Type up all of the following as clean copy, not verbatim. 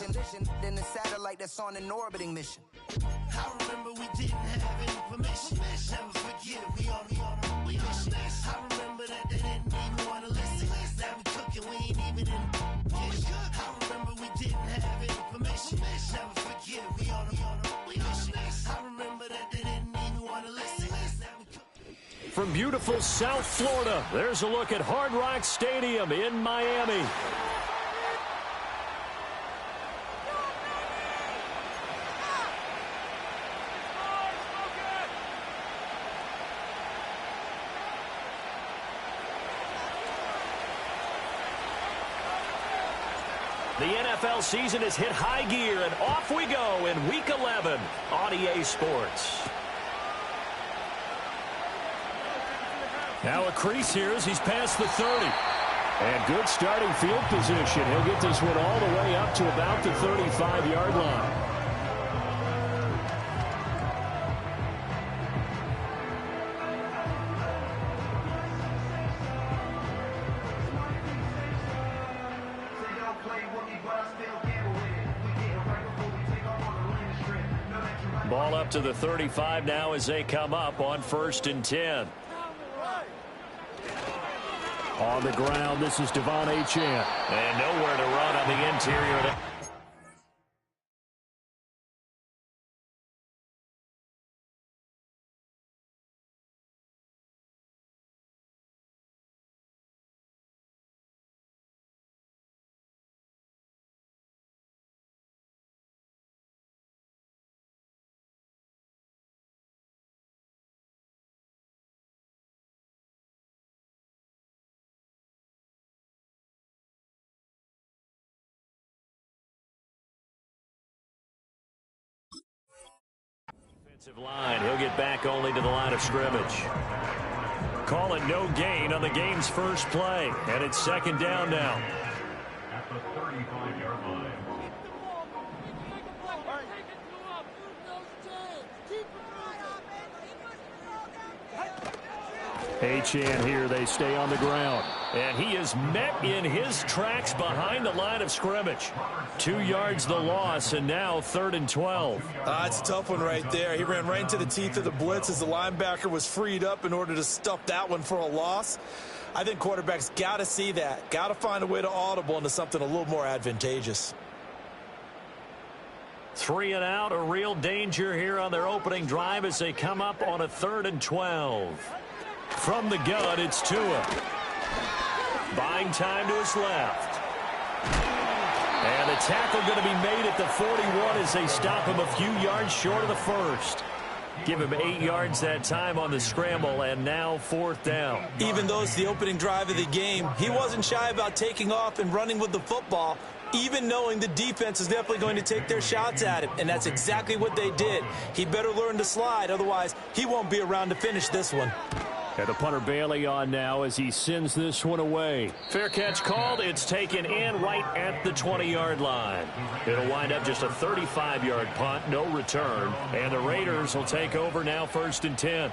vision than the satellite that's on an orbiting mission. I remember we didn't have any permission. Never forget it, we on a mission. I remember that they didn't even want to listen. Now we cooking, we ain't even in the kitchen. I remember we didn't have any permission. Never forget it, we on a mission. I remember that they didn't even want to listen. Now we cooking. From beautiful South Florida, there's a look at Hard Rock Stadium in Miami. The NFL season has hit high gear, and off we go in Week 11 on EA Sports. Now a crease here as he's past the 30. And good starting field position. He'll get this one all the way up to about the 35-yard line. Ball up to the 35 now as they come up on 1st and 10. On the ground, this is Devon Achane. And nowhere to run on the interior. Line. He'll get back only to the line of scrimmage. Call it no gain on the game's first play, and it's 2nd down now. At the 35-yard line. Achane here, they stay on the ground. And he is met in his tracks behind the line of scrimmage. 2 yards the loss, and now 3rd and 12. It's a tough one right there. He ran right into the teeth of the blitz as the linebacker was freed up in order to stuff that one for a loss. I think quarterbacks got to see that. Got to find a way to audible into something a little more advantageous. 3 and out, a real danger here on their opening drive as they come up on a 3rd and 12. From the gun, it's Tua. Buying time to his left. And the tackle going to be made at the 41 as they stop him a few yards short of the first. Give him 8 yards that time on the scramble, and now 4th down. Even though it's the opening drive of the game, he wasn't shy about taking off and running with the football, even knowing the defense is definitely going to take their shots at him, and that's exactly what they did. He better learn to slide, otherwise he won't be around to finish this one. And the punter Bailey on now as he sends this one away. Fair catch called. It's taken in right at the 20-yard line. It'll wind up just a 35-yard punt, no return. And the Raiders will take over now 1st and 10.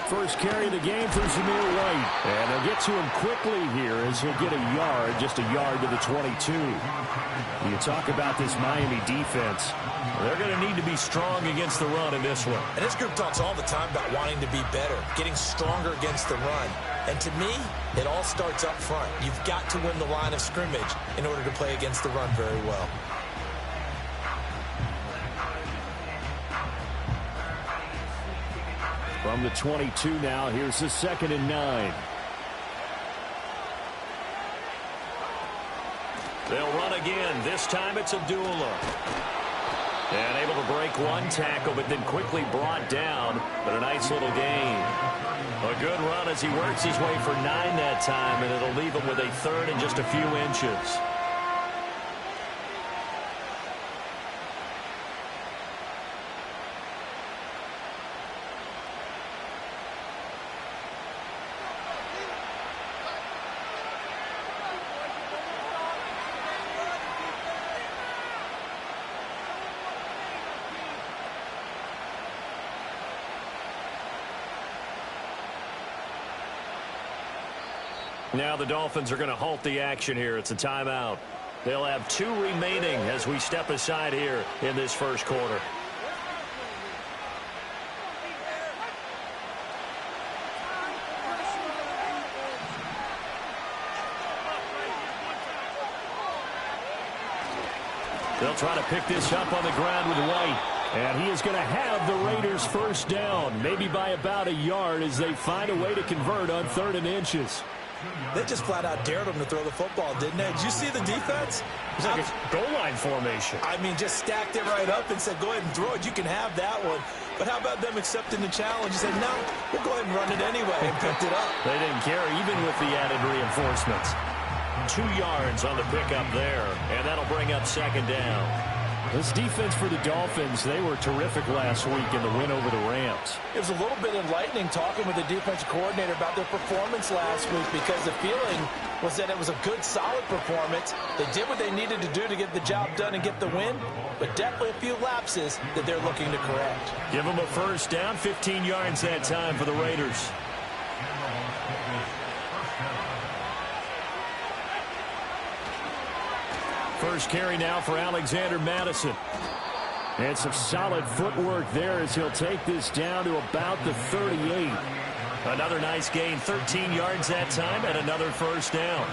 First carry of the game for Zamir White. And they'll get to him quickly here as he'll get a yard, just a yard to the 22. You talk about this Miami defense. They're going to need to be strong against the run in this one. And this group talks all the time about wanting to be better, getting stronger against the run. And to me, it all starts up front. You've got to win the line of scrimmage in order to play against the run very well. From the 22 now, here's the 2nd and 9. They'll run again. This time it's Abdullah. And able to break one tackle, but then quickly brought down. But a nice little gain. A good run as he works his way for 9 that time, and it'll leave him with a 3rd and just a few inches. Now the Dolphins are going to halt the action here. It's a timeout. They'll have 2 remaining as we step aside here in this first quarter. They'll try to pick this up on the ground with White. And he is going to have the Raiders first down, maybe by about a yard as they find a way to convert on 3rd and inches. They just flat out dared him to throw the football, didn't they? Did you see the defense? It's like a goal line formation. I mean, just stacked it right up and said, go ahead and throw it. You can have that one. But how about them accepting the challenge and said, no, we'll go ahead and run it anyway, and picked it up. They didn't care, even with the added reinforcements. 2 yards on the pickup there, and that'll bring up 2nd down. This defense for the Dolphins, they were terrific last week in the win over the Rams. It was a little bit enlightening talking with the defensive coordinator about their performance last week because the feeling was that it was a good, solid performance. They did what they needed to do to get the job done and get the win, but definitely a few lapses that they're looking to correct. Give them a first down, 15 yards that time for the Raiders. First carry now for Alexander Madison. And some solid footwork there as he'll take this down to about the 38. Another nice gain, 13 yards that time, and another first down.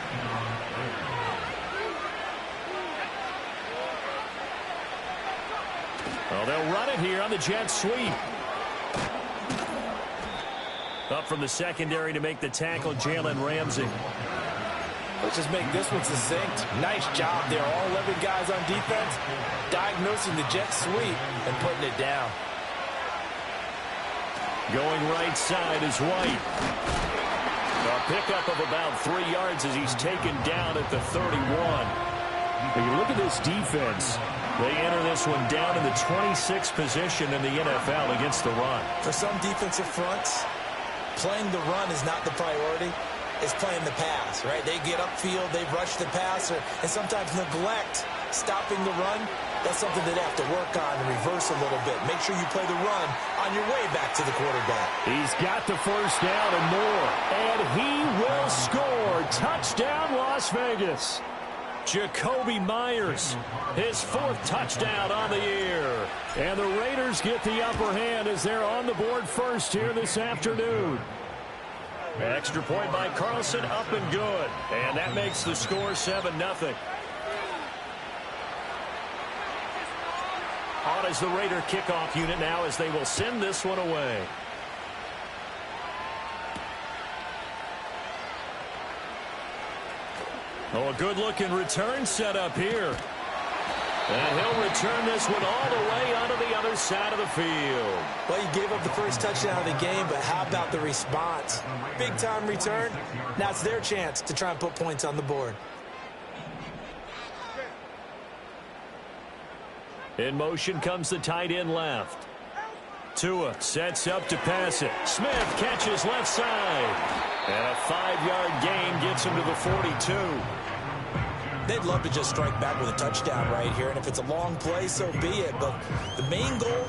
Well, they'll run it here on the jet sweep. Up from the secondary to make the tackle, Jalen Ramsey. Let's just make this one succinct. Nice job there. All 11 guys on defense diagnosing the jet sweep and putting it down. Going right side is White. A pickup of about 3 yards as he's taken down at the 31. When you look at this defense, they enter this one down in the 26th position in the NFL against the run. For some defensive fronts, playing the run is not the priority. Is playing the pass, right? They get upfield, they rush the passer, and sometimes neglect stopping the run. That's something they have to work on and reverse a little bit. Make sure you play the run on your way back to the quarterback. He's got the first down and more, and he will score. Touchdown, Las Vegas. Jacoby Myers, his 4th touchdown on the year. And the Raiders get the upper hand as they're on the board first here this afternoon. Extra point by Carlson, up and good. And that makes the score 7-0. On is the Raider kickoff unit now as they will send this one away. Oh, a good-looking return set up here. And he'll return this one all the way onto the other side of the field. Well, he gave up the first touchdown of the game, but how about the response? Big-time return. Now it's their chance to try and put points on the board. In motion comes the tight end left. Tua sets up to pass it. Smith catches left side. And a 5-yard gain gets him to the 42. They'd love to just strike back with a touchdown right here, and if it's a long play, so be it. But the main goal,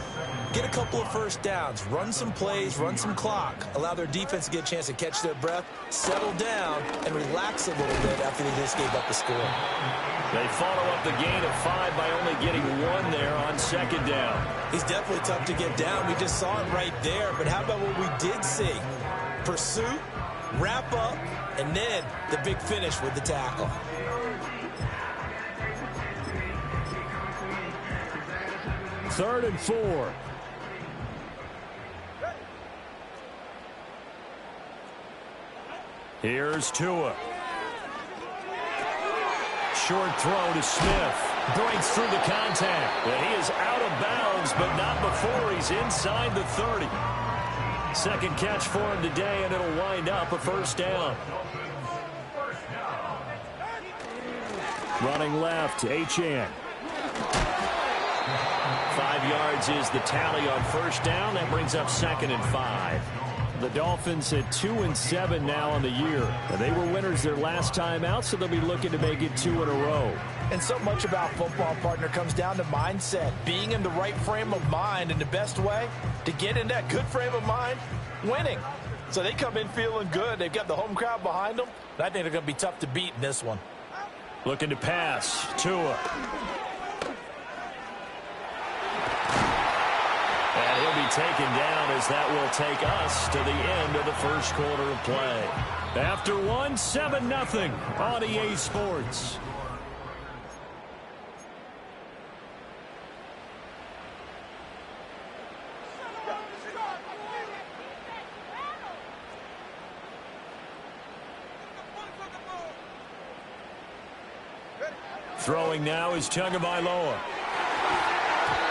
get a couple of first downs, run some plays, run some clock, allow their defense to get a chance to catch their breath, settle down, and relax a little bit after they just gave up the score. They follow up the gain of 5 by only getting 1 there on 2nd down. He's definitely tough to get down. We just saw it right there, but how about what we did see? Pursuit, wrap up, and then the big finish with the tackle. Third and 4. Here's Tua. Short throw to Smith. Breaks through the contact. And he is out of bounds, but not before he's inside the 30. Second catch for him today, and it'll wind up a first down. Running left, Achane. 5 yards is the tally on first down. That brings up 2nd and 5. The Dolphins at 2-7 now on the year. And they were winners their last time out, so they'll be looking to make it 2 in a row. And so much about football, partner, comes down to mindset. Being in the right frame of mind, and the best way to get in that good frame of mind, winning. So they come in feeling good. They've got the home crowd behind them. I think they're going to be tough to beat in this one. Looking to pass. Tua. And he'll be taken down as that will take us to the end of the first quarter of play. After one, 7-0 on EA Sports. Throwing now is Tagovailoa.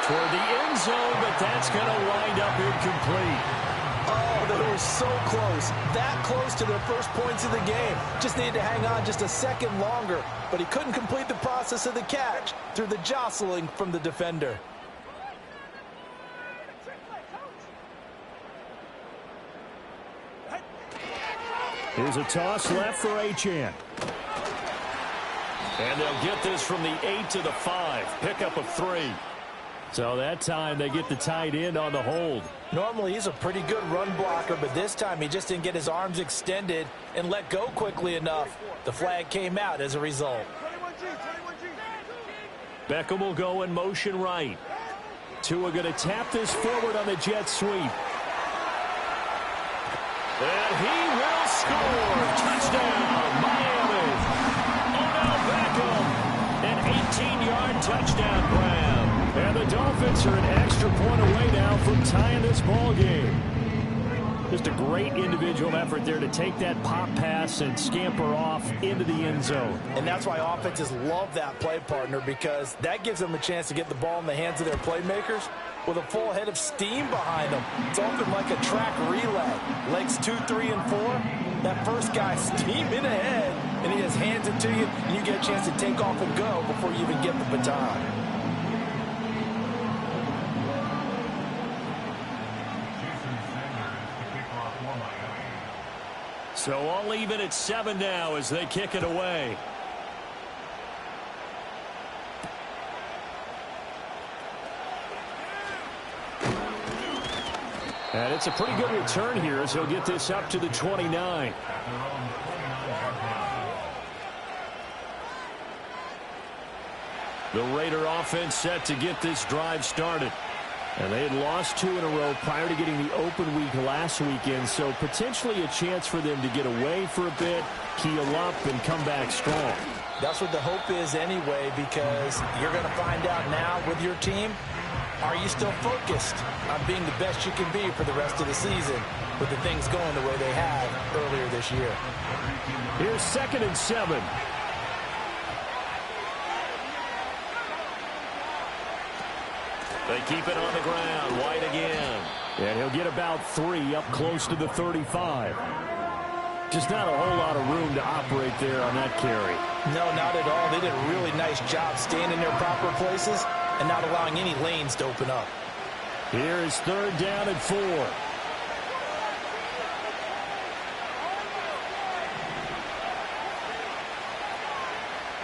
Toward the end zone, but that's going to wind up incomplete. Oh, they were so close. That close to their first points of the game. Just needed to hang on just a second longer. But he couldn't complete the process of the catch through the jostling from the defender. Here's a toss left for Achane. And they'll get this from the 8 to the 5. Pickup of 3. So that time they get the tight end on the hold. Normally he's a pretty good run blocker, but this time he just didn't get his arms extended and let go quickly enough. The flag came out as a result. Beckham will go in motion right. Tua going to tap this forward on the jet sweep. And he will score. Touchdown, Miami. Beckham, an 18-yard touchdown grab. And the Dolphins are an extra point away now from tying this ball game. Just a great individual effort there to take that pop pass and scamper off into the end zone. And that's why offenses love that play partner, because that gives them a chance to get the ball in the hands of their playmakers with a full head of steam behind them. It's often like a track relay. Legs 2, 3, and 4. That first guy steaming ahead, and he just hands it to you, and you get a chance to take off and go before you even get the baton. So all even at 7 now as they kick it away. And it's a pretty good return here as he'll get this up to the 29. The Raider offense set to get this drive started. And they had lost 2 in a row prior to getting the open week last weekend, so potentially a chance for them to get away for a bit, keel up, and come back strong. That's what the hope is anyway, because you're going to find out now with your team, are you still focused on being the best you can be for the rest of the season with the things going the way they have earlier this year? Here's 2nd and 7. They keep it on the ground. White again. And he'll get about 3 up close to the 35. Just not a whole lot of room to operate there on that carry. No, not at all. They did a really nice job staying in their proper places and not allowing any lanes to open up. Here is 3rd down and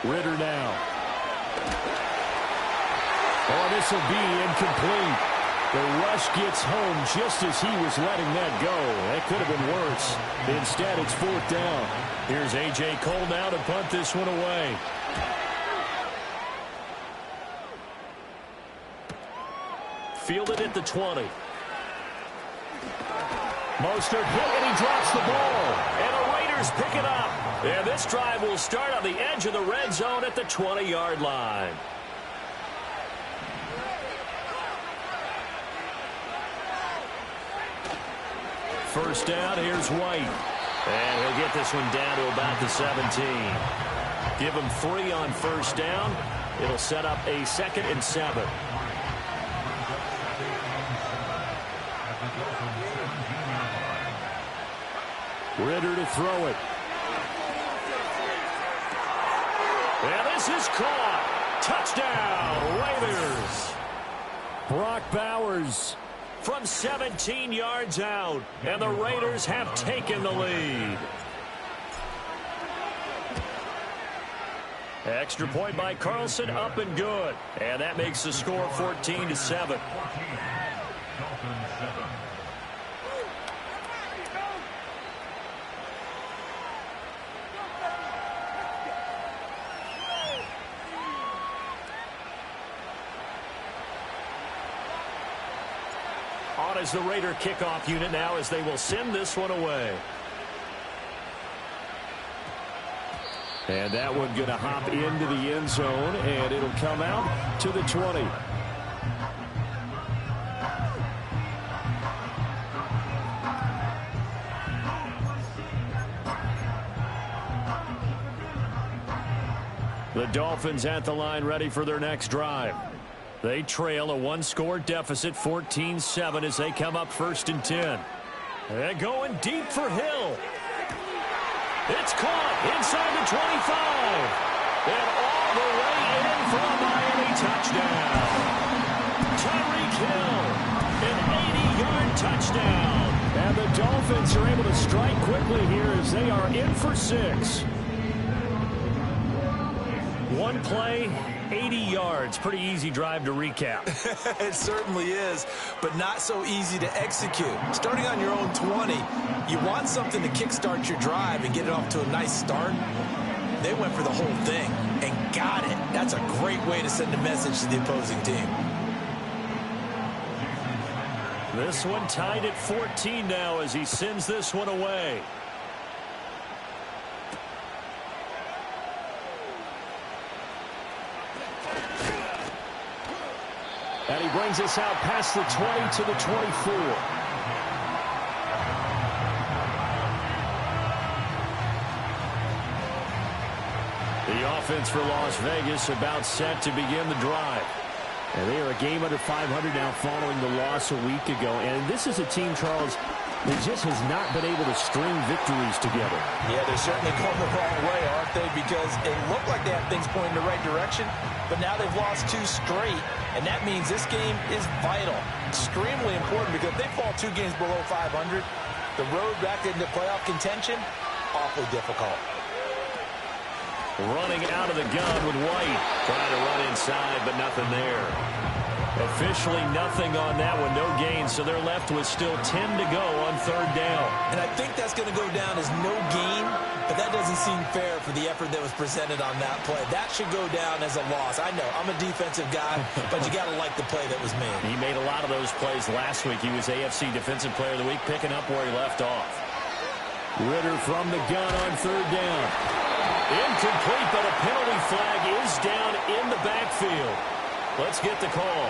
4. Ritter now. Oh, this will be incomplete. The rush gets home just as he was letting that go. That could have been worse. Instead, it's 4th down. Here's A.J. Cole now to punt this one away. Fielded at the 20. Mostert hit and he drops the ball. And the Raiders pick it up. And this drive will start on the edge of the red zone at the 20-yard line. First down, here's White. And he'll get this one down to about the 17. Give him 3 on first down. It'll set up a 2nd and 7. Ritter to throw it. And this is caught. Touchdown, Raiders. Brock Bowers from 17 yards out, and the Raiders have taken the lead. Extra point by Carlson, up and good. And that makes the score 14-7. out as the Raider kickoff unit now as they will send this one away. And that one going to hop into the end zone, and it'll come out to the 20. The Dolphins at the line ready for their next drive. They trail a one-score deficit, 14-7, as they come up 1st and 10. They're going deep for Hill. It's caught inside the 25. And all the way in for a Miami touchdown. Tyreek Hill, an 80-yard touchdown. And the Dolphins are able to strike quickly here as they are in for 6. One play, 80 yards. Pretty easy drive to recap. It certainly is, but not so easy to execute. Starting on your own 20, you want something to kickstart your drive and get it off to a nice start. They went for the whole thing and got it. That's a great way to send a message to the opposing team. This one tied at 14 now as he sends this one away. And he brings us out past the 20 to the 24. The offense for Las Vegas about set to begin the drive. And they are a game under 500 now following the loss a week ago. And this is a team, Charles, that just has not been able to string victories together. Yeah, they're certainly going the wrong way, aren't they? Because it looked like they have things pointing in the right direction, but now they've lost 2 straight, and that means this game is vital, extremely important, because if they fall 2 games below 500, the road back into playoff contention, awfully difficult. Running out of the gun with White. Trying to run inside, but nothing there. Officially nothing on that one, no gain, so they're left with still 10 to go on 3rd down. And I think that's going to go down as no gain, but that doesn't seem fair for the effort that was presented on that play. That should go down as a loss. I know, I'm a defensive guy, but you got to like the play that was made. He made a lot of those plays last week. He was AFC Defensive Player of the Week, picking up where he left off. Ritter from the gun on 3rd down. Incomplete, but a penalty flag is down in the backfield. Let's get the call.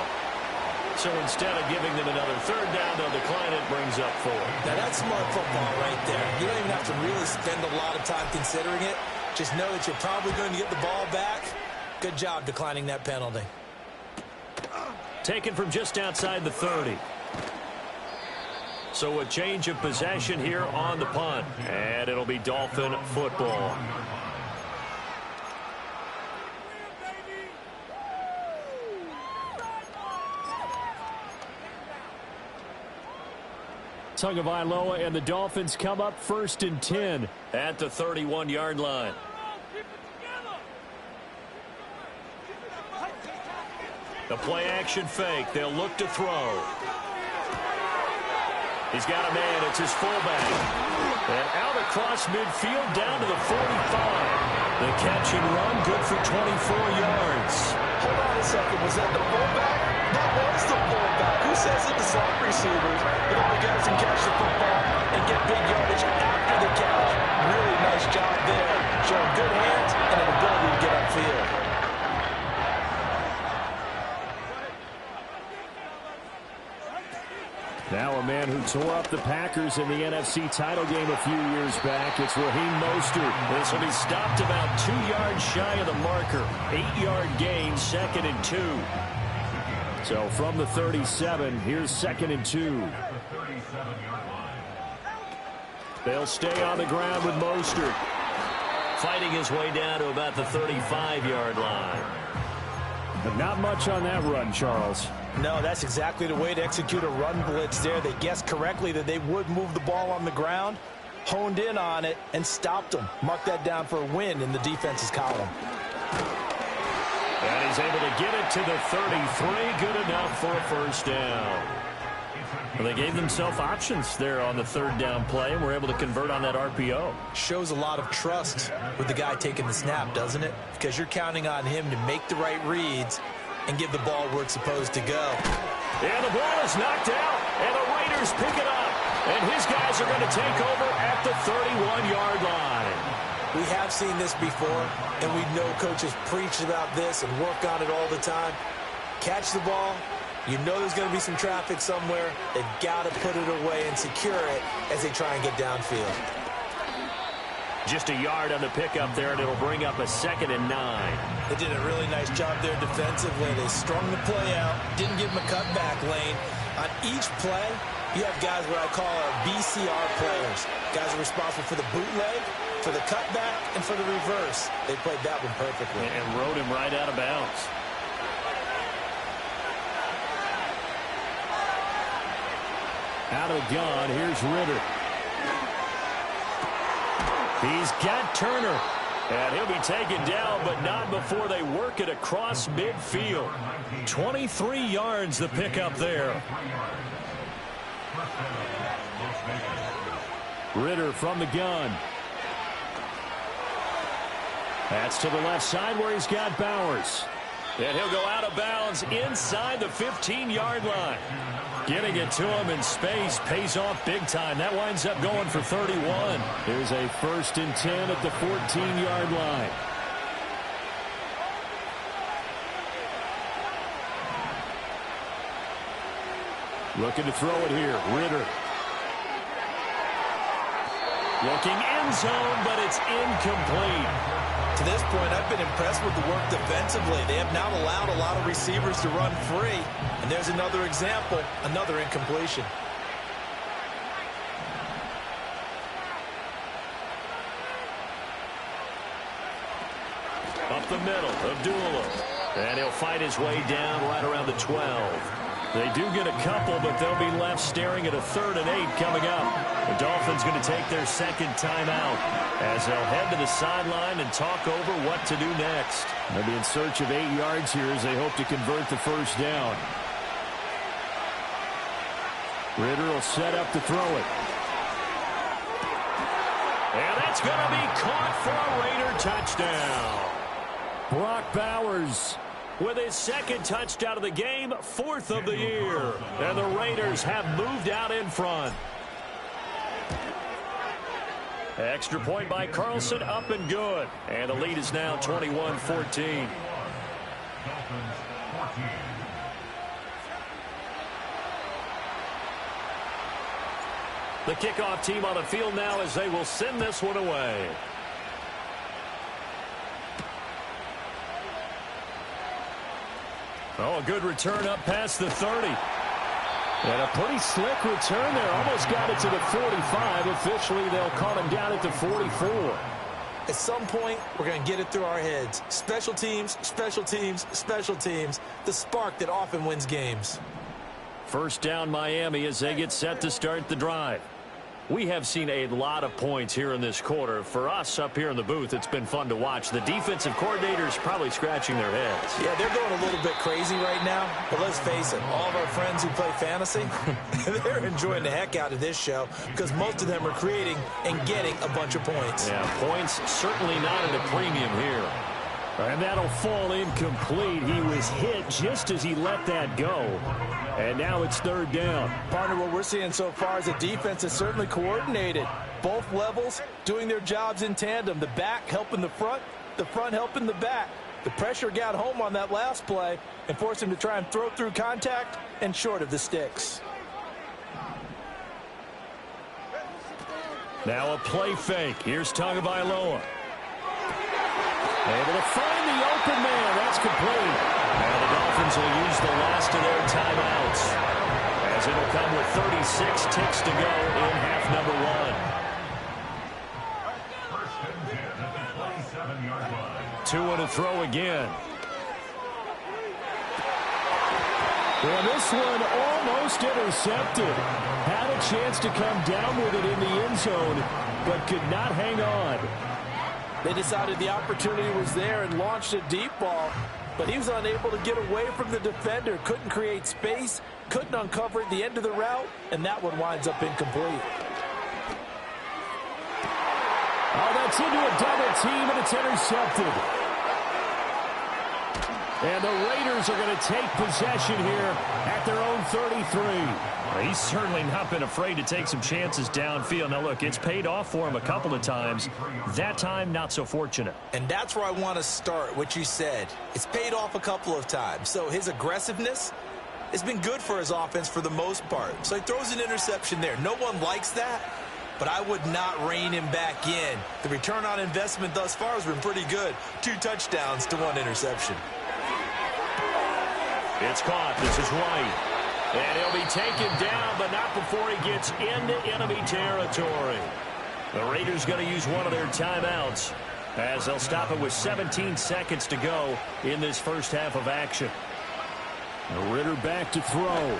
So instead of giving them another 3rd down, they'll decline it, brings up 4. Now that's smart football right there. You don't even have to really spend a lot of time considering it. Just know that you're probably going to get the ball back. Good job declining that penalty. Taken from just outside the 30. So a change of possession here on the punt. And it'll be Dolphin football. Tagovailoa and the Dolphins come up 1st and 10 at the 31-yard line. The play action fake. They'll look to throw. He's got a man. It's his fullback. And out across midfield down to the 45. The catch and run good for 24 yards. Hold on a second. Was that the fullback? That was the fullback. Who says it? The slot receivers. The only guys can catch the football and get big yardage after the catch. Really nice job there. Showing good hands and an ability to get upfield. Now a man who tore up the Packers in the NFC title game a few years back. It's Raheem Mostert. This will be stopped about 2 yards shy of the marker. 8-yard gain, 2nd and 2. So from the 37, here's 2nd and 2. They'll stay on the ground with Mostert. Fighting his way down to about the 35-yard line. But not much on that run, Charles. No, that's exactly the way to execute a run blitz there. They guessed correctly that they would move the ball on the ground, honed in on it, and stopped them. Mark that down for a win in the defense's column. And he's able to get it to the 33. Good enough for a 1st down. Well, they gave themselves options there on the 3rd down play and were able to convert on that RPO. Shows a lot of trust with the guy taking the snap, doesn't it? Because you're counting on him to make the right reads and give the ball where it's supposed to go. And the ball is knocked out. And the Raiders pick it up. And his guys are going to take over at the 31-yard line. We have seen this before, and we know coaches preach about this and work on it all the time. Catch the ball. You know there's going to be some traffic somewhere. They've got to put it away and secure it as they try and get downfield. Just a yard on the pickup there, and it'll bring up a 2nd and 9. They did a really nice job there defensively. They strung the play out, didn't give them a cutback lane. On each play, you have guys what I call our BCR players. Guys are responsible for the bootleg, for the cutback, and for the reverse. They played that one perfectly. And rode him right out of bounds. Out of the gun, here's Ritter. He's got Turner. And he'll be taken down, but not before they work it across midfield. 23 yards the pickup there. Ritter from the gun. That's to the left side where he's got Bowers. And he'll go out of bounds inside the 15-yard line. Getting it to him in space pays off big time. That winds up going for 31. There's a 1st and 10 at the 14-yard line. Looking to throw it here. Ritter. Looking end zone, but it's incomplete. To this point, I've been impressed with the work defensively. They have not allowed a lot of receivers to run free. And there's another example, another incompletion. Up the middle, Abdullah. And he'll fight his way down right around the 12. They do get a couple, but they'll be left staring at a 3rd and 8 coming up. The Dolphins going to take their 2nd timeout as they'll head to the sideline and talk over what to do next. They'll be in search of 8 yards here as they hope to convert the 1st down. Ritter will set up to throw it. And that's going to be caught for a Raider touchdown. Brock Bowers with his 2nd touchdown of the game, 4th of the year. And the Raiders have moved out in front. Extra point by Carlson, up and good. And the lead is now 21-14. Dolphins 14. The kickoff team on the field now as they will send this one away. Oh, a good return up past the 30. And a pretty slick return there. Almost got it to the 45. Officially, they'll call him down at the 44. At some point, we're going to get it through our heads. Special teams, special teams, special teams. The spark that often wins games. 1st down Miami as they get set to start the drive. We have seen a lot of points here in this quarter. For us up here in the booth, it's been fun to watch. The defensive coordinators probably scratching their heads. Yeah, they're going a little bit crazy right now. But let's face it, all of our friends who play fantasy, they're enjoying the heck out of this show because most of them are creating and getting a bunch of points. Yeah, points certainly not at a premium here. And that'll fall incomplete. He was hit just as he let that go. And now it's 3rd down. Partner, what we're seeing so far is the defense is certainly coordinated. Both levels doing their jobs in tandem. The back helping the front helping the back. The pressure got home on that last play and forced him to try and throw through contact and short of the sticks. Now a play fake. Here's Tagovailoa. Able to find the open man. That's complete. Now the Dolphins will use the last of their timeouts as it'll come with 36 ticks to go in half number 1. 1st and 10 at the 27-yard line. Tua to throw again. Well, this one almost intercepted. Had a chance to come down with it in the end zone, but could not hang on. They decided the opportunity was there and launched a deep ball, but he was unable to get away from the defender, couldn't create space, couldn't uncover at the end of the route, and that one winds up incomplete. Oh, that's into a double team, and it's intercepted. And the Raiders are going to take possession here at their own 33. He's certainly not been afraid to take some chances downfield. Now, look, it's paid off for him a couple of times. That time, not so fortunate. And that's where I want to start, what you said. It's paid off a couple of times. So his aggressiveness has been good for his offense for the most part. So he throws an interception there. No one likes that, but I would not rein him back in. The return on investment thus far has been pretty good. 2 touchdowns to 1 interception. It's caught. This is White. And he'll be taken down, but not before he gets into enemy territory. The Raiders going to use one of their timeouts as they'll stop it with 17 seconds to go in this first half of action. Ritter back to throw.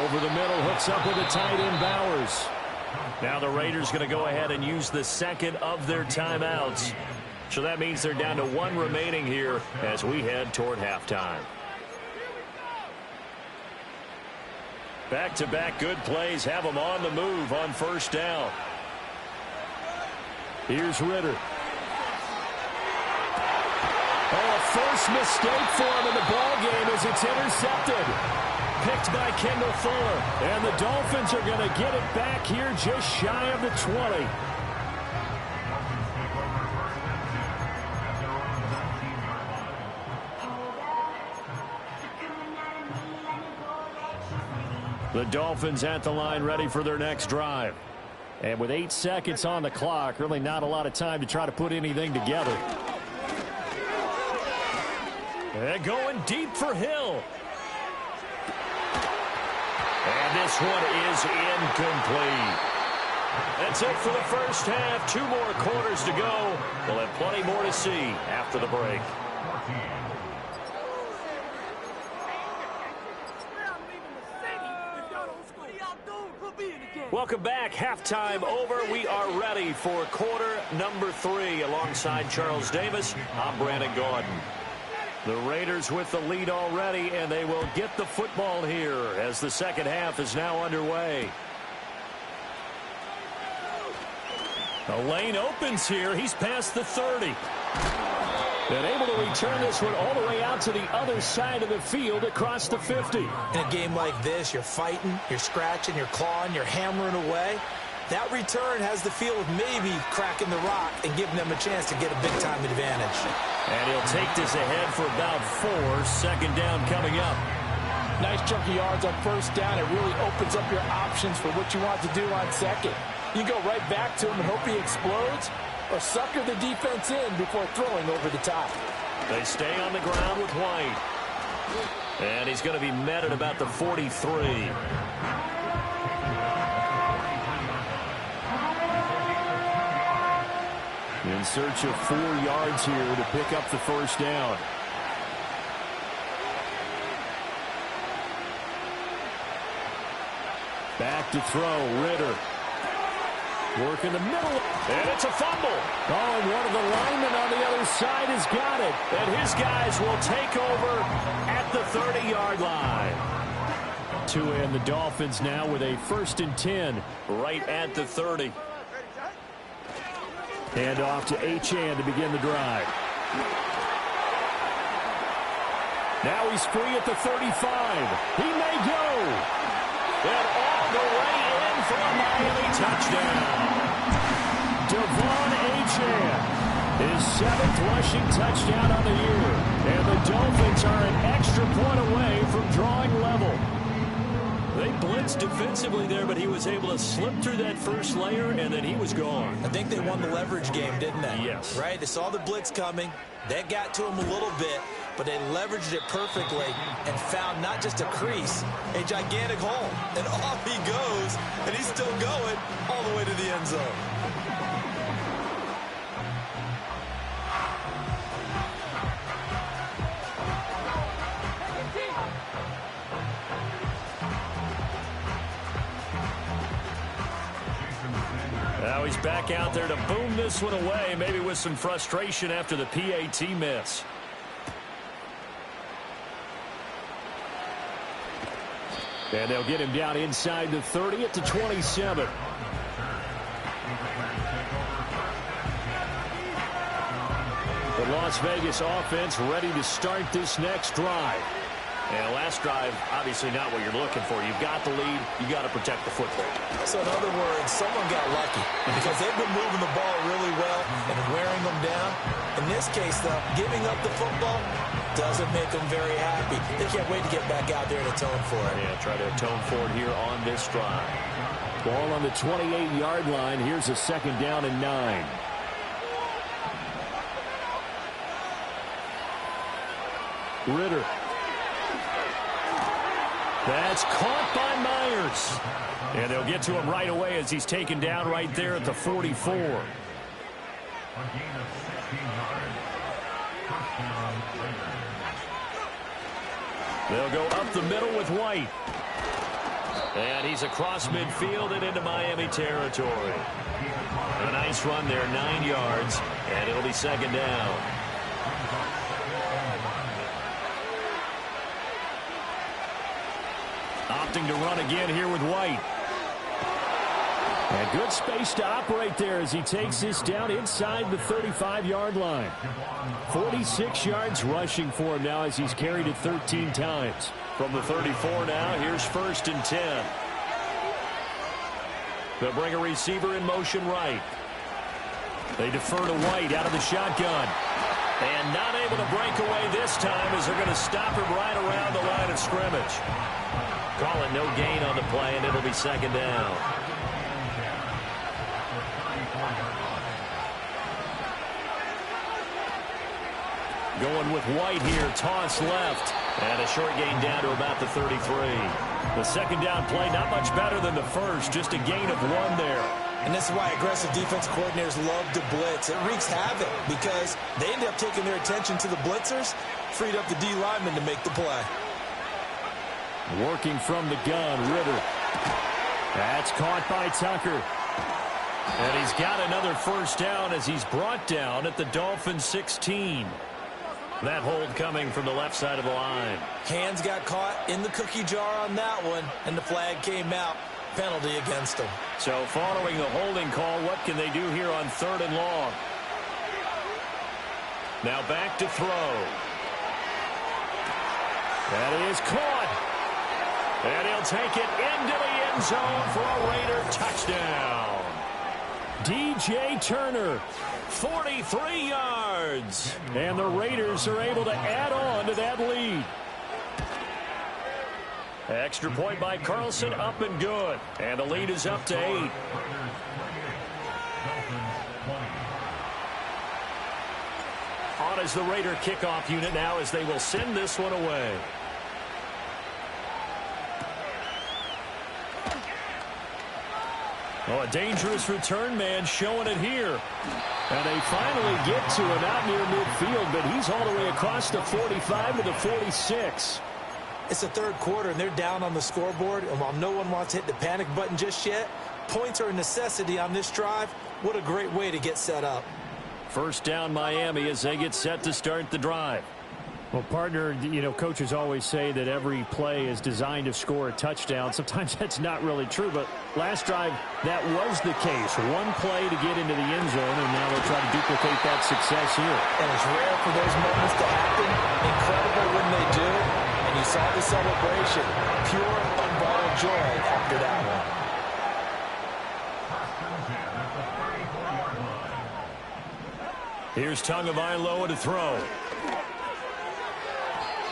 Over the middle, hooks up with the tight end Bowers. Now the Raiders going to go ahead and use the second of their timeouts. So that means they're down to 1 remaining here as we head toward halftime. Back-to-back good plays have them on the move on first down. Here's Ritter. Oh, a first mistake for him in the ballgame as it's intercepted. Picked by Kendall Fuller. And the Dolphins are going to get it back here just shy of the 20. The Dolphins at the line ready for their next drive. And with 8 seconds on the clock, really not a lot of time to try to put anything together. And going deep for Hill. And this one is incomplete. That's it for the first half. 2 more quarters to go. We'll have plenty more to see after the break. Welcome back. Halftime over. We are ready for quarter number 3. Alongside Charles Davis, I'm Brandon Gordon. The Raiders with the lead already, and they will get the football here as the second half is now underway. The lane opens here. He's past the 30. And able to return this one all the way out to the other side of the field across the 50. In a game like this, you're fighting, you're scratching, you're clawing, you're hammering away. That return has the feel of maybe cracking the rock and giving them a chance to get a big-time advantage. And he'll take this ahead for about 4. Second down coming up. Nice chunk of yards on first down. It really opens up your options for what you want to do on second. You go right back to him and hope he explodes, or sucker the defense in before throwing over the top. They stay on the ground with White. And he's going to be met at about the 43. In search of 4 yards here to pick up the first down. Back to throw, Ritter. Work in the middle. And it's a fumble. Oh, and one of the linemen on the other side has got it. And his guys will take over at the 30-yard line. To end the Dolphins now with a 1st and 10 right at the 30. Hand off to Achane to begin the drive. Now he's free at the 35. He may go. And all the way in for a Miami touchdown. Devon Achane, his 7th rushing touchdown on the year. And the Dolphins are an extra point away from drawing level. They blitzed defensively there, but he was able to slip through that first layer, and then he was gone. I think they won the leverage game, didn't they? Yes. Right? They saw the blitz coming. That got to him a little bit, but they leveraged it perfectly and found not just a crease, a gigantic hole. And off he goes, and he's still going all the way to the end zone. Now he's back out there to boom this one away, maybe with some frustration after the PAT miss. And they'll get him down inside the 30 at the 27. The Las Vegas offense ready to start this next drive. And last drive, obviously not what you're looking for. You've got the lead. You got to protect the football. So in other words, someone got lucky because they've been moving the ball really well and wearing them down. In this case, though, giving up the football doesn't make them very happy. They can't wait to get back out there and atone for it. Yeah, try to atone for it here on this drive. Ball on the 28-yard line. Here's a 2nd down and 9. Ritter. That's caught by Myers. And they'll get to him right away as he's taken down right there at the 44. They'll go up the middle with White. And he's across midfield and into Miami territory. A nice run there, 9 yards, and it'll be 2nd down. Opting to run again here with White. And good space to operate there as he takes this down inside the 35-yard line. 46 yards rushing for him now as he's carried it 13 times. From the 34 now, here's 1st and 10. They'll bring a receiver in motion right. They defer to White out of the shotgun. And not able to break away this time as they're going to stop him right around the line of scrimmage. Call it no gain on the play, and it'll be 2nd down. Going with White here, toss left. And a short gain down to about the 33. The 2nd down play, not much better than the first, just a gain of 1 there. And this is why aggressive defense coordinators love to blitz. It wreaks havoc because they end up taking their attention to the blitzers, freed up the D lineman to make the play. Working from the gun, Ritter. That's caught by Tucker. And he's got another 1st down as he's brought down at the Dolphins 16. That hold coming from the left side of the line. Hands got caught in the cookie jar on that one, and the flag came out. Penalty against them. So following the holding call, what can they do here on 3rd and long? Now back to throw. That is caught. And he'll take it into the end zone for a Raider touchdown. DJ Turner, 43 yards. And the Raiders are able to add on to that lead. Extra point by Carlson, up and good. And the lead is up to 8. On is the Raider kickoff unit now as they will send this one away. Oh, a dangerous return man showing it here. And they finally get to him out near midfield, but he's all the way across the 45 to the 46. It's the 3rd quarter, and they're down on the scoreboard. And while no one wants to hit the panic button just yet, points are a necessity on this drive. What a great way to get set up. 1st down Miami as they get set to start the drive. Well, partner, you know, coaches always say that every play is designed to score a touchdown. Sometimes that's not really true, but last drive, that was the case. One play to get into the end zone, and now they'll try to duplicate that success here. And it's rare for those moments to happen. Incredible when they do. And you saw the celebration. Pure, unbridled joy after that one. Here's Tagovailoa to throw.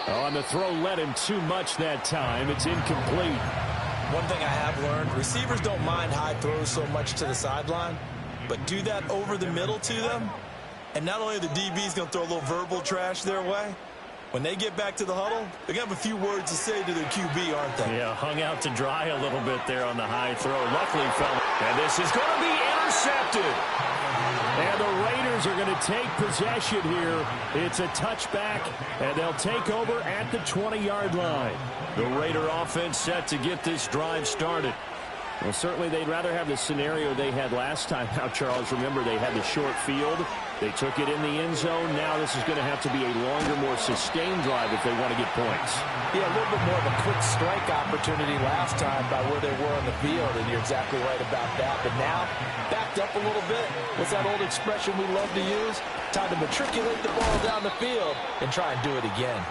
Oh, and the throw led him too much that time. It's incomplete. One thing I have learned, receivers don't mind high throws so much to the sideline, but do that over the middle to them, and not only are the DBs going to throw a little verbal trash their way, when they get back to the huddle, they're going to have a few words to say to their QB, aren't they? Yeah, hung out to dry a little bit there on the high throw. Luckily, fell. And this is going to be intercepted. And the Raiders are going to take possession here. It's a touchback, and they'll take over at the 20-yard line. The Raider offense set to get this drive started. Well, certainly they'd rather have the scenario they had last time. Now, Charles, remember they had the short field. They took it in the end zone. Now this is going to have to be a longer, more sustained drive if they want to get points. Yeah, a little bit more of a quick strike opportunity last time by where they were on the field, and you're exactly right about that. But now, backed up a little bit. What's that old expression we love to use? Time to matriculate the ball down the field and try and do it again.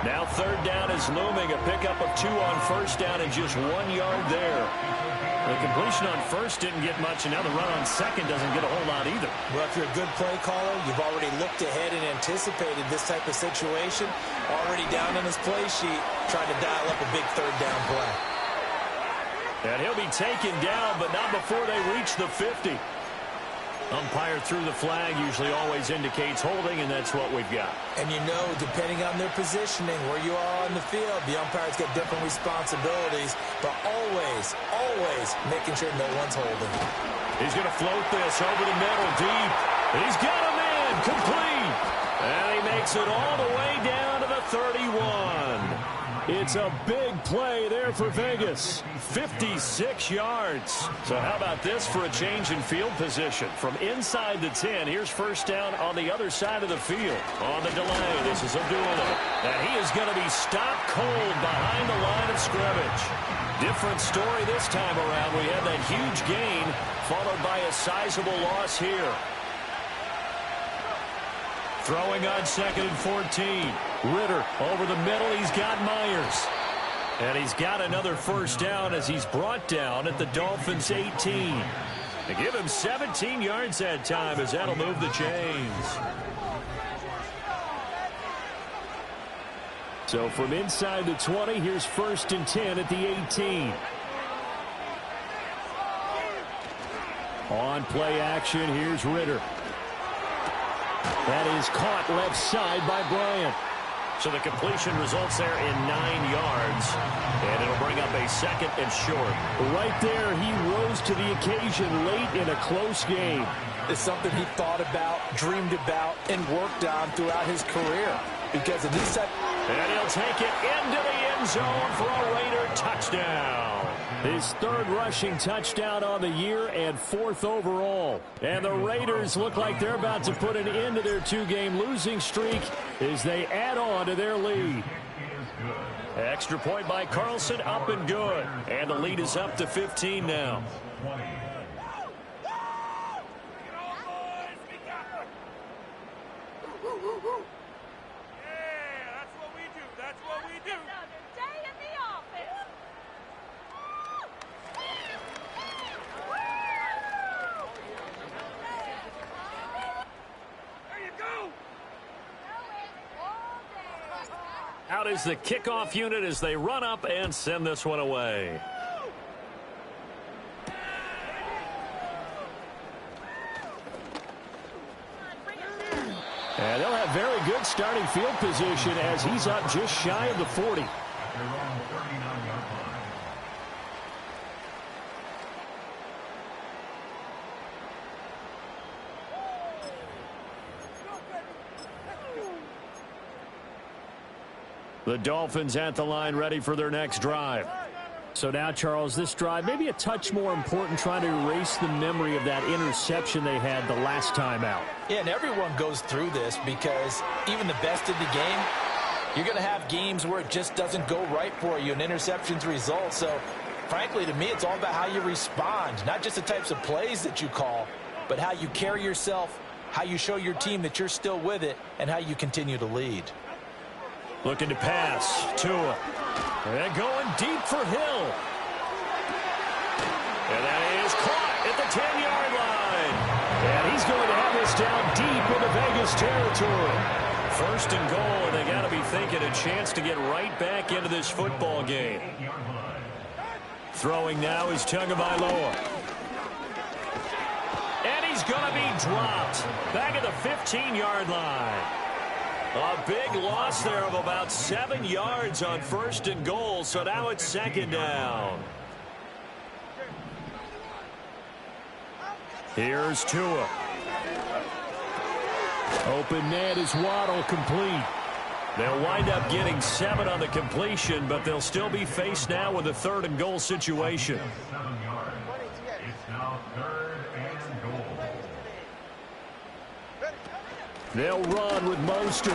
Now third down is looming. A pickup of 2 on first down and just 1 yard there. The completion on first didn't get much, and now the run on second doesn't get a whole lot either. Well, if you're a good play caller, you've already looked ahead and anticipated this type of situation. Already down on his play sheet, trying to dial up a big third down play. And he'll be taken down, but not before they reach the 50. Umpire threw the flag, usually always indicates holding, and that's what we've got. And you know, depending on their positioning, where you are on the field, the umpire's got different responsibilities, but always, always making sure no one's holding. He's going to float this over the middle, deep. He's got him in, complete. And he makes it all the way down to the 31. It's a big play there for Vegas. 56 yards. So how about this for a change in field position? From inside the 10, here's first down on the other side of the field. On the delay, this is Abdullah. And he is going to be stopped cold behind the line of scrimmage. Different story this time around. We had that huge gain, followed by a sizable loss here. Throwing on 2nd and 14. Ritter over the middle. He's got Myers. And he's got another first down as he's brought down at the Dolphins' 18. They give him 17 yards that time as that'll move the chains. So from inside the 20, here's 1st and 10 at the 18. On play action, here's Ritter. That is caught left side by Bryant. So the completion results there in 9 yards. And it'll bring up a 2nd and short. Right there, he rose to the occasion late in a close game. It's something he thought about, dreamed about, and worked on throughout his career. Because of these type... And he'll take it into the end zone for a Raider touchdown. His 3rd rushing touchdown on the year and 4th overall. And the Raiders look like they're about to put an end to their 2-game losing streak as they add on to their lead. Extra point by Carlson, up and good. And the lead is up to 15 now. Out is the kickoff unit as they run up and send this one away. And they'll have very good starting field position as he's up just shy of the 40. The Dolphins at the line ready for their next drive. So now, Charles, this drive maybe a touch more important, trying to erase the memory of that interception they had the last time out. Yeah, and everyone goes through this because even the best in the game, you're going to have games where it just doesn't go right for you and interceptions result. So, frankly, to me, it's all about how you respond, not just the types of plays that you call, but how you carry yourself, how you show your team that you're still with it, and how you continue to lead. Looking to pass. Tua. And going deep for Hill. And that is caught at the 10-yard line. And he's going to have this down deep into Vegas territory. 1st and goal, and they got to be thinking a chance to get right back into this football game. Throwing now is Tagovailoa. And he's going to be dropped back at the 15-yard line. A big loss there of about 7 yards on 1st and goal, so now it's 2nd down. Here's Tua. Open net is Waddle, complete. They'll wind up getting 7 on the completion, but they'll still be faced now with a 3rd and goal situation. It's now 3rd and goal. They'll run with Mostert.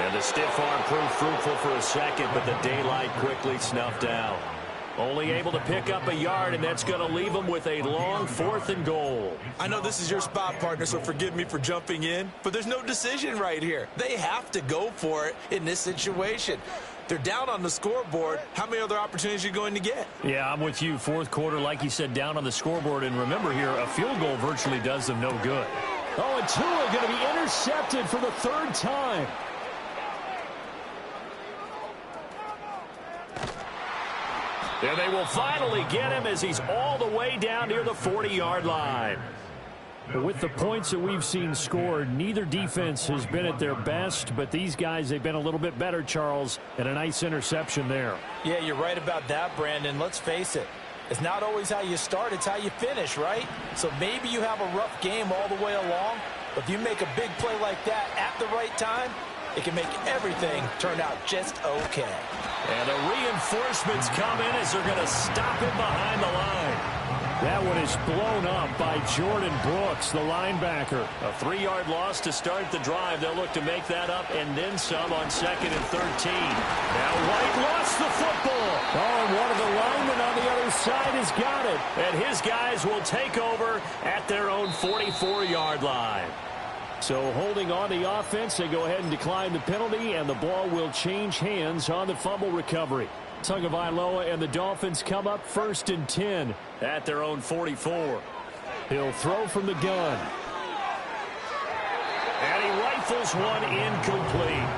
And the stiff arm proved fruitful for a second, but the daylight quickly snuffed out. Only able to pick up a yard, and that's going to leave them with a long 4th and goal. I know this is your spot, partner, so forgive me for jumping in, but there's no decision right here. They have to go for it in this situation. They're down on the scoreboard. How many other opportunities are you going to get? Yeah, I'm with you. 4th quarter, like you said, down on the scoreboard. And remember here, a field goal virtually does them no good. Oh, and Tua going to be intercepted for the 3rd time. And they will finally get him as he's all the way down near the 40-yard line. With the points that we've seen scored, neither defense has been at their best, but these guys, they've been a little bit better, Charles, and a nice interception there. Yeah, you're right about that, Brandon. Let's face it. It's not always how you start, it's how you finish, right? So maybe you have a rough game all the way along, but if you make a big play like that at the right time, it can make everything turn out just okay. And the reinforcements come in as they're going to stop him behind the line. That one is blown up by Jordan Brooks, the linebacker. A 3-yard loss to start the drive. They'll look to make that up and then some on 2nd and 13. Now White lost the football. Oh, and one of the linemen on the other side has got it. And his guys will take over at their own 44-yard line. So holding on the offense, they go ahead and decline the penalty, and the ball will change hands on the fumble recovery. Tagovailoa and the Dolphins come up 1st and 10 at their own 44. He'll throw from the gun. And he rifles one incomplete.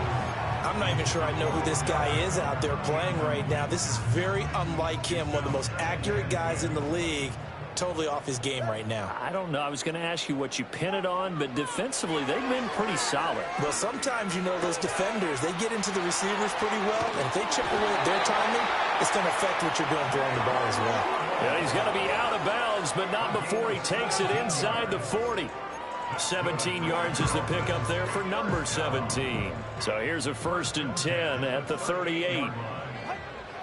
I'm not even sure I know who this guy is out there playing right now. This is very unlike him, one of the most accurate guys in the league. Totally off his game right now. I don't know. I was going to ask you what you pin it on, but defensively, they've been pretty solid. Well, sometimes, you know, those defenders, they get into the receivers pretty well, and if they chip away at their timing, it's going to affect what you're doing throwing the ball as well. Yeah, he's going to be out of bounds, but not before he takes it inside the 40. 17 yards is the pickup there for number 17. So here's a 1st and 10 at the 38.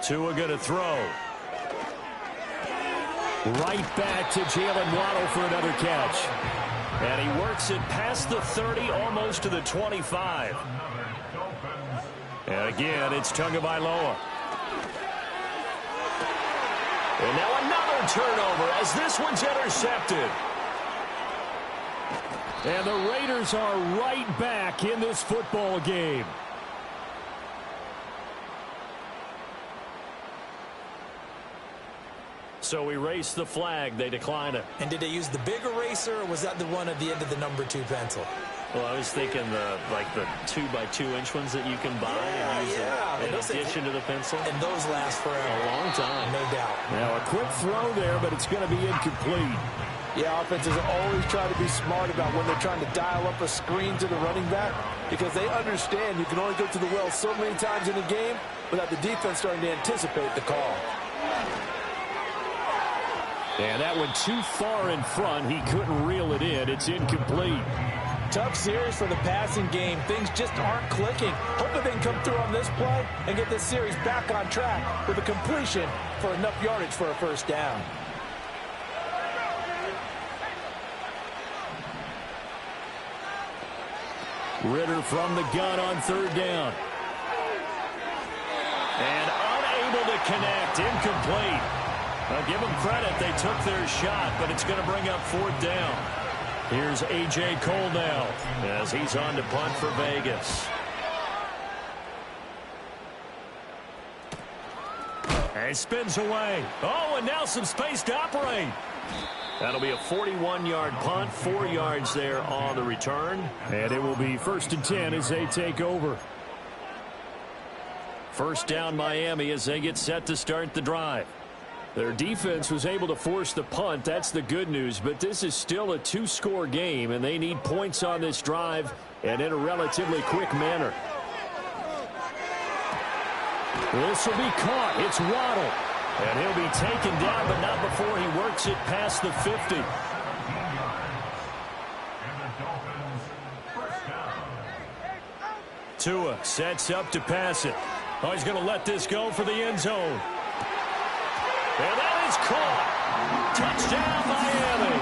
Tua going to throw. Right back to Jalen Waddle for another catch. And he works it past the 30, almost to the 25. And again, it's Tagovailoa. And now another turnover as this one's intercepted. And the Raiders are right back in this football game. So we race the flag. They decline it. And did they use the big eraser, or was that the one at the end of the number 2 pencil? Well, I was thinking the 2x2-inch ones that you can buy and use in addition to the pencil. And those last forever. A long time. No doubt. Now a quick throw there, but it's going to be incomplete. Yeah, offenses always try to be smart about when they're trying to dial up a screen to the running back, because they understand you can only go to the well so many times in a game without the defense starting to anticipate the call. And that one too far in front. He couldn't reel it in. It's incomplete. Tough series for the passing game. Things just aren't clicking. Hopefully they can come through on this play and get this series back on track with a completion for enough yardage for a 1st down. Ritter from the gun on 3rd down. And unable to connect. Incomplete. I'll give them credit. They took their shot, but it's going to bring up 4th down. Here's A.J. Cole now as he's on to punt for Vegas. And he spins away. Oh, and now some space to operate. That'll be a 41-yard punt, 4 yards there on the return. And it will be 1st and 10 as they take over. 1st down Miami as they get set to start the drive. Their defense was able to force the punt. That's the good news. But this is still a 2-score game, and they need points on this drive and in a relatively quick manner. This will be caught. It's Waddle. And he'll be taken down, but not before he works it past the 50. Tua sets up to pass it. Oh, he's going to let this go for the end zone. And that is caught. Touchdown, Miami.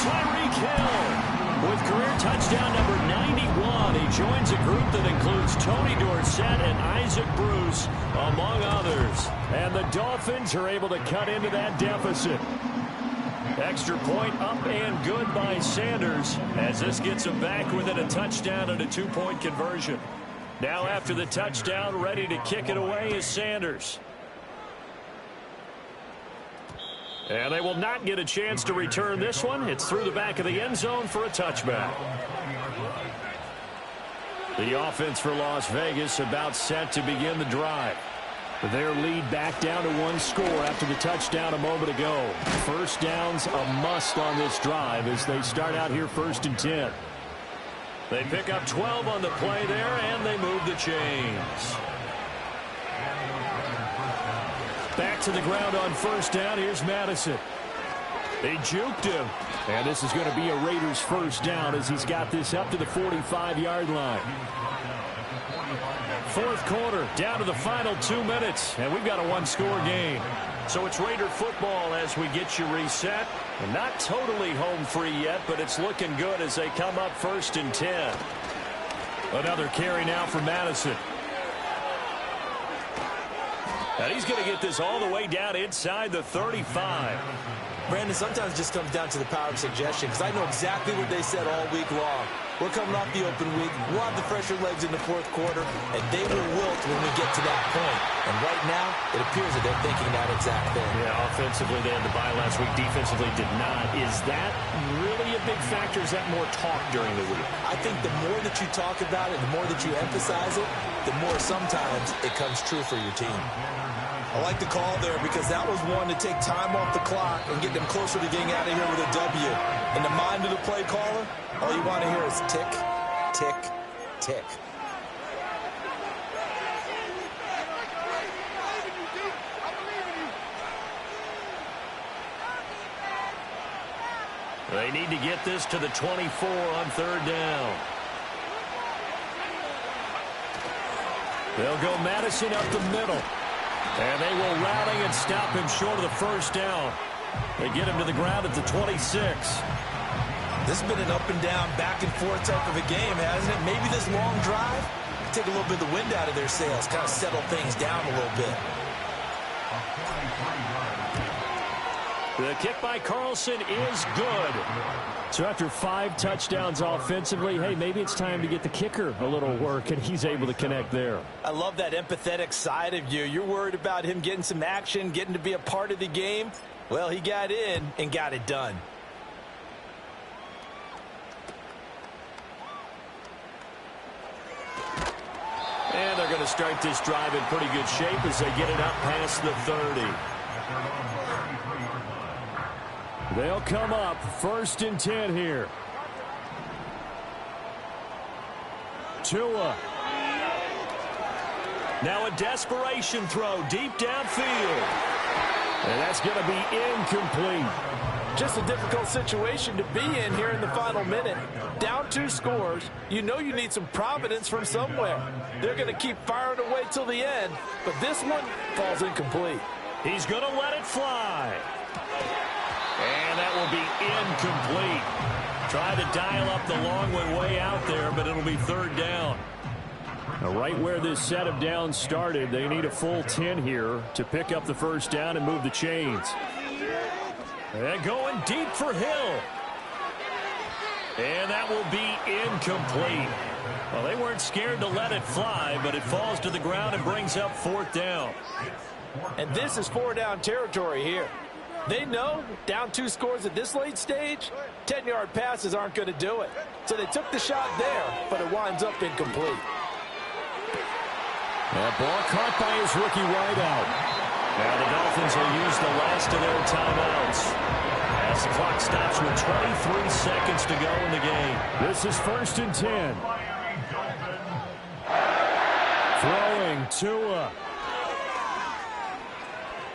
Tyreek Hill With career touchdown number 91, he joins a group that includes Tony Dorsett and Isaac Bruce, among others. And the Dolphins are able to cut into that deficit. Extra point up and good by Sanders, as this gets him back within a touchdown and a 2-point conversion. Now after the touchdown, ready to kick it away is Sanders. And they will not get a chance to return this one. It's through the back of the end zone for a touchback. The offense for Las Vegas about set to begin the drive. Their lead back down to 1 score after the touchdown a moment ago. First down's a must on this drive as they start out here 1st and 10. They pick up 12 on the play there, and they move the chains. Back to the ground on 1st down. Here's Madison. They juked him. And this is going to be a Raiders 1st down as he's got this up to the 45-yard line. 4th quarter, down to the final 2 minutes, and we've got a 1-score game. So it's Raider football as we get you reset. And not totally home free yet, but it's looking good as they come up 1st and 10. Another carry now for Madison. And he's going to get this all the way down inside the 35. Brandon, sometimes it just comes down to the power of suggestion, because I know exactly what they said all week long. We're coming off the open week. We'll have the fresher legs in the 4th quarter, and they will wilt when we get to that point. And right now, it appears that they're thinking that exact thing. Yeah, offensively they had the bye last week. Defensively did not. Is that really a big factor? Is that more talk during the week? I think the more that you talk about it, the more that you emphasize it, the more sometimes it comes true for your team. I like the call there because that was one to take time off the clock and get them closer to getting out of here with a W. In the mind of the play caller, all you want to hear is tick, tick, tick. They need to get this to the 24 on 3rd down. They'll go Madison up the middle. And they will rally and stop him short of the 1st down. They get him to the ground at the 26. This has been an up and down, back and forth type of a game, hasn't it? Maybe this long drive, take a little bit of the wind out of their sails, kind of settle things down a little bit. The kick by Carlson is good. So after 5 touchdowns offensively, hey, maybe it's time to get the kicker a little work, and he's able to connect there. I love that empathetic side of you. You're worried about him getting some action, getting to be a part of the game. Well, he got in and got it done. And they're going to start this drive in pretty good shape as they get it up past the 30. They'll come up 1st and 10 here. Tua. Now a desperation throw deep downfield. And that's going to be incomplete. Just a difficult situation to be in here in the final minute. Down 2 scores. You know you need some providence from somewhere. They're going to keep firing away till the end, but this one falls incomplete. He's going to let it fly. And that will be incomplete. Try to dial up the long one way out there, but it'll be 3rd down. Now, right where this set of downs started, they need a full 10 here to pick up the 1st down and move the chains. And going deep for Hill. And that will be incomplete. Well, they weren't scared to let it fly, but it falls to the ground and brings up 4th down. And this is 4-down territory here. They know down 2 scores at this late stage, 10-yard passes aren't going to do it. So they took the shot there, but it winds up incomplete. That ball caught by his rookie wideout. Now the Dolphins will use the last of their timeouts as the clock stops with 23 seconds to go in the game. This is 1st and 10. Throwing Tua.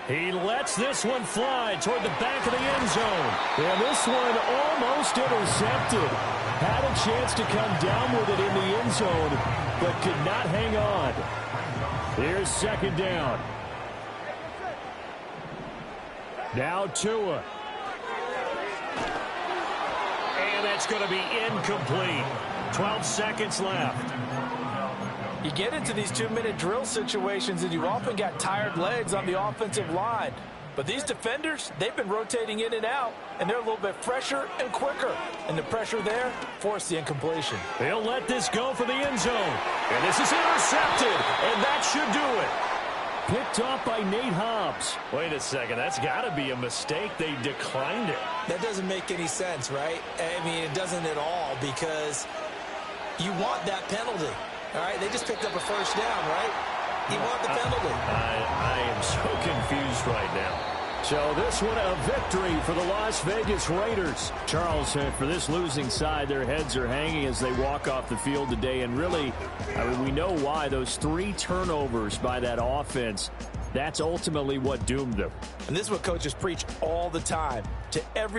He lets this one fly toward the back of the end zone. And this one almost intercepted. Had a chance to come down with it in the end zone, but could not hang on. Here's 2nd down. Now Tua. And And that's going to be incomplete. 12 seconds left. You get into these 2-minute drill situations, and you often got tired legs on the offensive line. But these defenders, they've been rotating in and out, and they're a little bit fresher and quicker. And the pressure there forced the incompletion. He'll let this go for the end zone. And this is intercepted, and that should do it. Picked off by Nate Hobbs. Wait a second, that's got to be a mistake. They declined it. That doesn't make any sense, right? I mean, it doesn't at all, because you want that penalty. All right, they just picked up a first down, right? You want the penalty. I am so confused right now. So this one a victory for the Las Vegas Raiders. Charles, for this losing side, their heads are hanging as they walk off the field today. And really, I mean, we know why. Those 3 turnovers by that offense, that's ultimately what doomed them. And this is what coaches preach all the time to every